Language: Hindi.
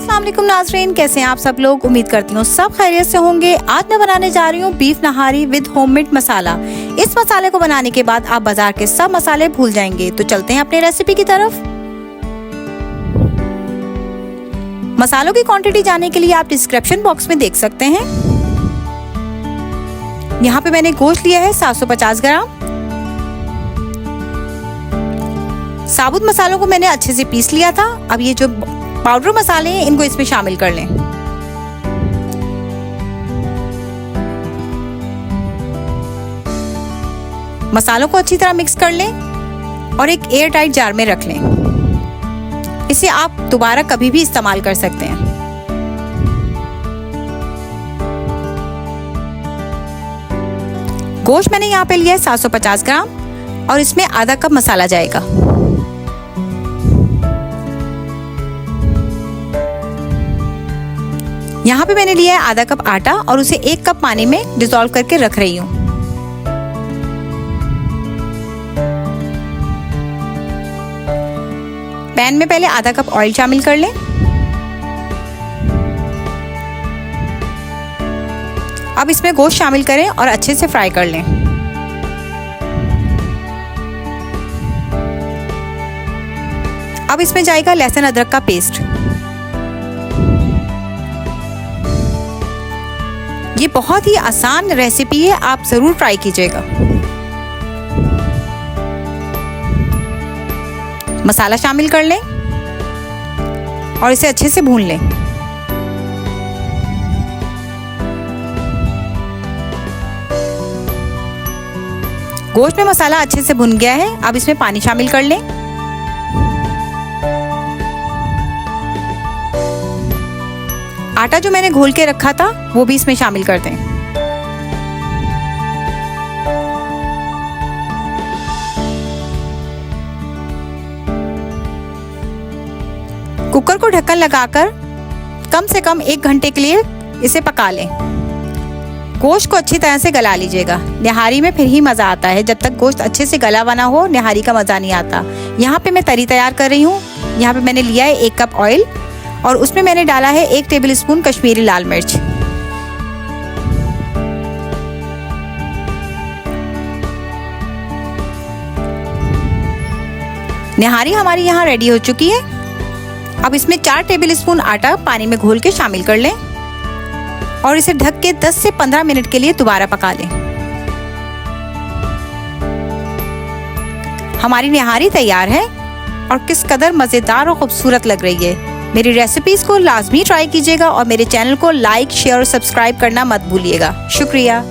अस्सलाम वालेकुम नाज़रीन, कैसे हैं आप सब लोग। उम्मीद करती हूँ सब खैरियत से होंगे। आज मैं बनाने जा रही हूँ बीफ नहारी विद होममेड मसाला। इस मसाले को बनाने के बाद आप बाजार के सब मसाले भूल जाएंगे। तो चलते हैं अपनी रेसिपी की तरफ। मसालों की क्वांटिटी जानने के लिए आप डिस्क्रिप्शन बॉक्स में देख सकते हैं। यहाँ पे मैंने गोश्त लिया है 750 ग्राम। साबुत मसालों को मैंने अच्छे से पीस लिया था। अब ये जो पाउडर मसाले हैं इनको इसमें शामिल कर लें। मसालों को अच्छी तरह मिक्स कर लें और एक एयर टाइट जार में रख लें। इसे आप दोबारा कभी भी इस्तेमाल कर सकते हैं। गोश्त मैंने यहाँ पे लिया है 750 ग्राम और इसमें आधा कप मसाला जाएगा। यहाँ पे मैंने लिया है आधा कप आटा और उसे 1 कप पानी में डिसॉल्व करके रख रही हूँ। पैन में पहले आधा कप ऑयल शामिल कर लें। अब इसमें गोश्त शामिल करें और अच्छे से फ्राई कर लें। अब इसमें जाएगा लहसुन अदरक का पेस्ट। ये बहुत ही आसान रेसिपी है, आप ज़रूर ट्राई कीजिएगा। मसाला शामिल कर लें और इसे अच्छे से भून लें। गोश्त में मसाला अच्छे से भुन गया है। अब इसमें पानी शामिल कर लें। आटा जो मैंने घोल के रखा था वो भी इसमें शामिल कर दें। कुकर को ढक्कन लगाकर कम से कम 1 घंटे के लिए इसे पका लें। गोश्त को अच्छी तरह से गला लीजिएगा। निहारी में फिर ही मज़ा आता है। जब तक गोश्त अच्छे से गला बना हो निहारी का मज़ा नहीं आता। यहाँ पे मैं तरी तैयार कर रही हूँ। यहाँ पे मैंने लिया है 1 कप ऑयल और उसमें मैंने डाला है 1 टेबलस्पून कश्मीरी लाल मिर्च। निहारी हमारी यहाँ रेडी हो चुकी है। अब इसमें 4 टेबलस्पून आटा पानी में घोल के शामिल कर लें और इसे ढक के 10 से 15 मिनट के लिए दोबारा पका लें। हमारी निहारी तैयार है और किस कदर मज़ेदार और खूबसूरत लग रही है। मेरी रेसिपीज़ को लाजमी ट्राई कीजिएगा और मेरे चैनल को लाइक, शेयर और सब्सक्राइब करना मत भूलिएगा। शुक्रिया।